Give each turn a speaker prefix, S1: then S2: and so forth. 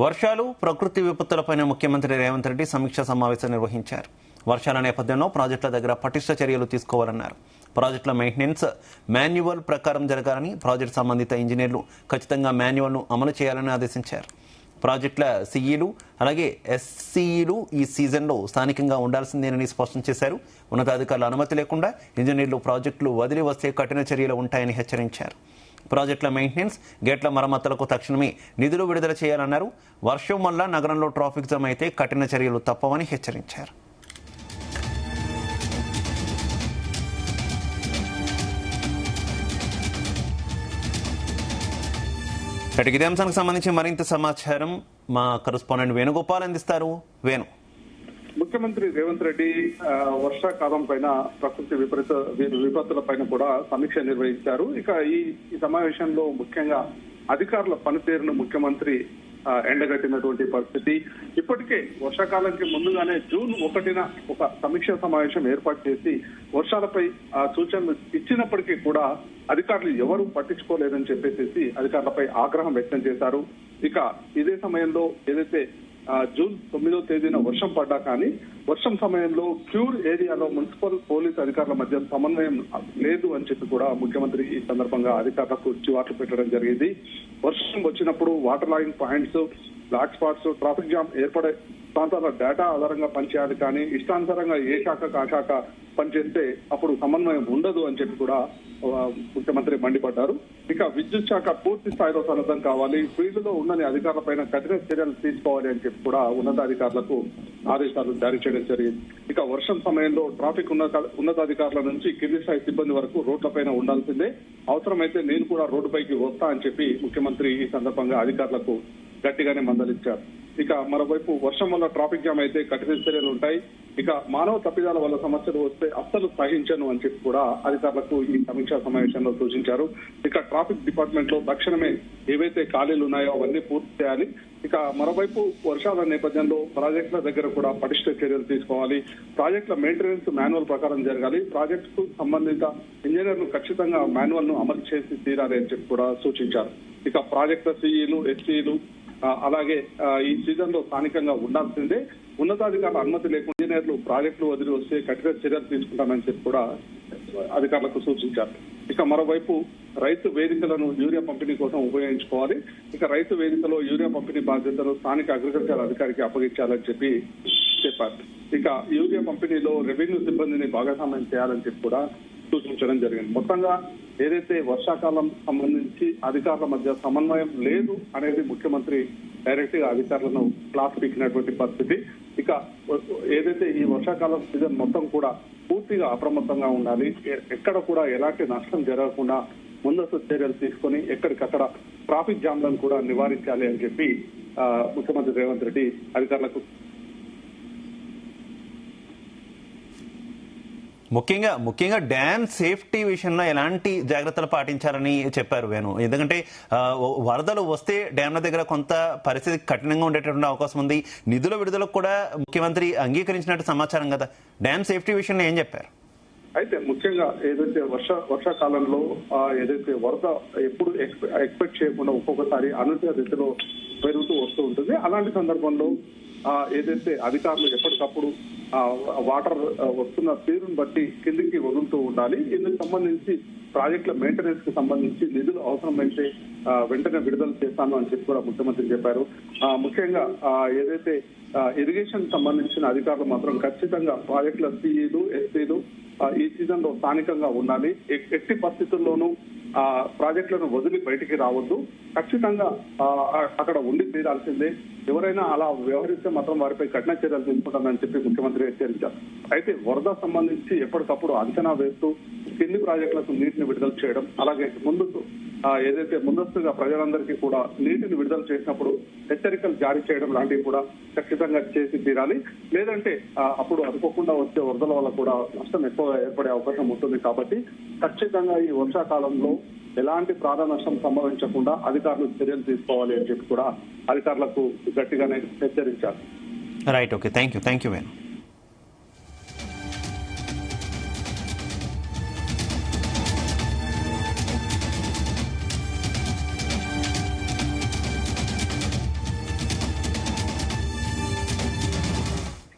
S1: వర్షాలు, ప్రకృతి విపత్తులపైన ముఖ్యమంత్రి రేవంత్ రెడ్డి సమీక్ష సమావేశం నిర్వహించారు. వర్షాల నేపథ్యంలో ప్రాజెక్టుల దగ్గర పటిష్ట చర్యలు తీసుకోవాలన్నారు. ప్రాజెక్టుల మెయింటెనెన్స్ మాన్యువల్ ప్రకారం జరగాలని, ప్రాజెక్టు సంబంధిత ఇంజనీర్లు ఖచ్చితంగా మాన్యువల్ను అమలు చేయాలని ఆదేశించారు. ప్రాజెక్టుల సిఈలు అలాగే ఎస్సీఈలు ఈ సీజన్లో స్థానికంగా ఉండాల్సిందేనని స్పష్టం చేశారు. ఉన్నతాధికారుల అనుమతి లేకుండా ఇంజనీర్లు ప్రాజెక్టులు వదిలి వస్తే కఠిన చర్యలు ఉంటాయని హెచ్చరించారు. ప్రాజెక్టుల మెయింటెనెన్స్, గేట్ల మరమ్మతులకు తక్షణమే నిధులు విడుదల చేయాలన్నారు. వర్షం వల్ల నగరంలో ట్రాఫిక్ జామ్ అయితే కఠిన చర్యలు తప్పవని హెచ్చరించారు. ఇదే అంశానికి సంబంధించి మరింత సమాచారం మా కరెస్పాండెంట్ వేణుగోపాల్ అందిస్తారు. వేణు,
S2: ముఖ్యమంత్రి రేవంత్ రెడ్డి వర్షాకాలం పైన, ప్రకృతి విపత్తుల పైన కూడా సమీక్ష నిర్వహించారు. ఇక ఈ సమావేశంలో ముఖ్యంగా అధికారుల పనితీరును ముఖ్యమంత్రి ఎండగట్టినటువంటి పరిస్థితి. ఇప్పటికే వర్షాకాలానికి ముందుగానే జూన్ 1న ఒక సమీక్ష సమావేశం ఏర్పాటు చేసి వర్షాలపై సూచనలు ఇచ్చినప్పటికీ కూడా అధికారులు ఎవరూ పట్టించుకోలేదని చెప్పేసి అధికారులపై ఆగ్రహం వ్యక్తం చేశారు. ఇక ఇదే సమయంలో ఏదైతే జూన్ 9వ తేదీన వర్షం పడ్డా కానీ వర్షం సమయంలో క్యూర్ ఏరియాలో మున్సిపల్ పోలీస్ అధికారుల మధ్య సమన్వయం లేదు అని చెప్పి కూడా ముఖ్యమంత్రి ఈ సందర్భంగా అధికారులకు చివాట్లు పెట్టడం జరిగింది. వర్షం వచ్చినప్పుడు water logging points, black spots, traffic jam ఏర్పడే ప్రాంతాల డేటా ఆధారంగా పనిచేయాలి, కానీ ఇష్టానుసారంగా ఏ శాఖకు ఆ శాఖ పనిచేస్తే అప్పుడు సమన్వయం ఉండదు అని చెప్పి కూడా ముఖ్యమంత్రి మండిపడ్డారు. ఇక విద్యుత్ శాఖ పూర్తి స్థాయిలో సన్నద్ధం కావాలి, ఫీల్డ్ లో ఉన్న అధికారులపైన కఠిన చర్యలు తీసుకోవాలి అని చెప్పి కూడా ఉన్నతాధికారులకు ఆదేశాలు జారీ చేయడం జరిగింది. ఇక వర్షం సమయంలో ట్రాఫిక్ ఉన్నతాధికారుల నుంచి కింది స్థాయి సిబ్బంది వరకు రోడ్లపైన ఉండాల్సిందే, అవసరమైతే నేను కూడా రోడ్డుపైకి వస్తా అని చెప్పి ముఖ్యమంత్రి ఈ సందర్భంగా అధికారులకు గట్టిగానే మందలించారు. ఇక మరోవైపు వర్షం వల్ల ట్రాఫిక్ జామ్ అయితే కఠిన చర్యలు ఉంటాయి, ఇక మానవ తప్పిదాల వల్ల సమస్యలు వస్తే అస్సలు సహించను అని చెప్పి కూడా అధికారులకు ఈ సమీక్షా సమావేశంలో సూచించారు. ఇక ట్రాఫిక్ డిపార్ట్మెంట్ లో తక్షణమే ఏవైతే ఖాళీలు ఉన్నాయో అవన్నీ పూర్తి చేయాలి. ఇక మరోవైపు వర్షాల నేపథ్యంలో ప్రాజెక్టుల దగ్గర కూడా పటిష్ట చర్యలు తీసుకోవాలి, ప్రాజెక్టుల మెయింటెనెన్స్ మాన్యువల్ ప్రకారం జరగాలి, ప్రాజెక్టుకు సంబంధిత ఇంజనీర్లు ఖచ్చితంగా మాన్యువల్ ను అమలు చేసి తీరాలి అని చెప్పి కూడా సూచించారు. ఇక ప్రాజెక్టుల సిఈలు, ఎస్సీలు అలాగే ఈ సీజన్ లో స్థానికంగా ఉండాల్సిందే, ఉన్నతాధికారుల అనుమతి లేకుండా ఇంజనీర్లు ప్రాజెక్టులు వదిలి వస్తే కఠిన చర్యలు తీసుకుంటామని చెప్పి కూడా అధికారులకు సూచించారు. ఇక మరోవైపు రైతు వేదికలను యూరియా పంపిణీ కోసం ఉపయోగించుకోవాలి, ఇక రైతు వేదికలో యూరియా పంపిణీ బాధ్యతలు స్థానిక అగ్రికల్చర్ అధికారికి అప్పగించాలని చెప్పి చెప్పారు. ఇక యూరియా పంపిణీలో రెవెన్యూ సిబ్బందిని భాగస్వామ్యం చేయాలని చెప్పి కూడా సూచించడం జరిగింది. మొత్తంగా ఏదైతే వర్షాకాలం సంబంధించి అధికారుల మధ్య సమన్వయం లేదు అనేది ముఖ్యమంత్రి డైరెక్ట్ గా అధికారులను క్లాస్ పీకినటువంటి పరిస్థితి. ఇక ఏదైతే ఈ వర్షాకాలం సీజన్ మొత్తం కూడా పూర్తిగా అప్రమత్తంగా ఉండాలి, ఎక్కడ కూడా ఎలాంటి నష్టం జరగకుండా ముందస్తు చర్యలు తీసుకొని ఎక్కడికక్కడ ట్రాఫిక్ జామ్లను కూడా నివారించాలి అని చెప్పి ముఖ్యమంత్రి రేవంత్ రెడ్డి అధికారులకు
S1: ముఖ్యంగా డ్యామ్ సేఫ్టీ విషయంలో ఎలాంటి జాగ్రత్తలు పాటించాలని చెప్పారు వేణు. ఎందుకంటే వరదలు వస్తే డ్యామ్ల దగ్గర కొంత పరిస్థితి కఠినంగా ఉండేటువంటి అవకాశం ఉంది. నిధుల విడుదలకు కూడా ముఖ్యమంత్రి అంగీకరించినట్టు సమాచారం కదా. డ్యామ్ సేఫ్టీ విషయంలో ఏం చెప్పారు?
S2: అయితే ముఖ్యంగా ఏదైతే వర్షాకాలంలో ఏదైతే వరద ఎప్పుడు ఎక్స్పెక్ట్ చేయకుండా ఒక్కొక్కసారి అనూహ్య రీతిలో పెరుగుతూ వస్తూ ఉంటుంది. అలాంటి సందర్భంలో ఏదైతే అధికారులు ఎప్పటికప్పుడు వాటర్ వస్తున్న తీరును బట్టి కిందికి వదులుతూ ఉండాలి. ఇందుకు సంబంధించి ప్రాజెక్టుల మెయింటెనెన్స్ కి సంబంధించి నిధులు అవసరమైతే వెంటనే విడుదల చేస్తాను అని చెప్పి కూడా ముఖ్యమంత్రి చెప్పారు. ముఖ్యంగా ఏదైతే ఇరిగేషన్ సంబంధించిన అధికారులు మాత్రం ఖచ్చితంగా ప్రాజెక్టుల సిఈలు, ఎస్సీలు ఈ సీజన్ లో స్థానికంగా ఉండాలి, ఎట్టి పరిస్థితుల్లోనూ ప్రాజెక్టులను వదిలి బయటికి రావద్దు, ఖచ్చితంగా అక్కడ ఉండి తీరాల్సిందే, ఎవరైనా అలా వ్యవహరిస్తే మాత్రం వారిపై కఠిన చర్యలు తీసుకుంటామని చెప్పి ముఖ్యమంత్రి హెచ్చరించారు. అయితే వరద సంబంధించి ఎప్పటికప్పుడు అంచనా వేస్తూ కింది ప్రాజెక్టులకు నీటిని విడుదల చేయడం, అలాగే ఏదైతే ముందస్తుగా ప్రజలందరికీ కూడా నీటిని విడుదల చేసినప్పుడు హెచ్చరికలు జారీ చేయడం లాంటివి కూడా ఖచ్చితంగా చేసి తీరాలి. లేదంటే అప్పుడు అనుకోకుండా వచ్చే వరదల వల్ల కూడా నష్టం ఎక్కువ ఏర్పడే అవకాశం ఉంటుంది. కాబట్టి ఖచ్చితంగా ఈ వర్షాకాలంలో ఎలాంటి ప్రాణ నష్టం సంభవించకుండా అధికారులు చర్యలు తీసుకోవాలి అని చెప్పి కూడా అధికారులకు గట్టిగానే హెచ్చరించారు.
S1: Right, okay, thank you Venu.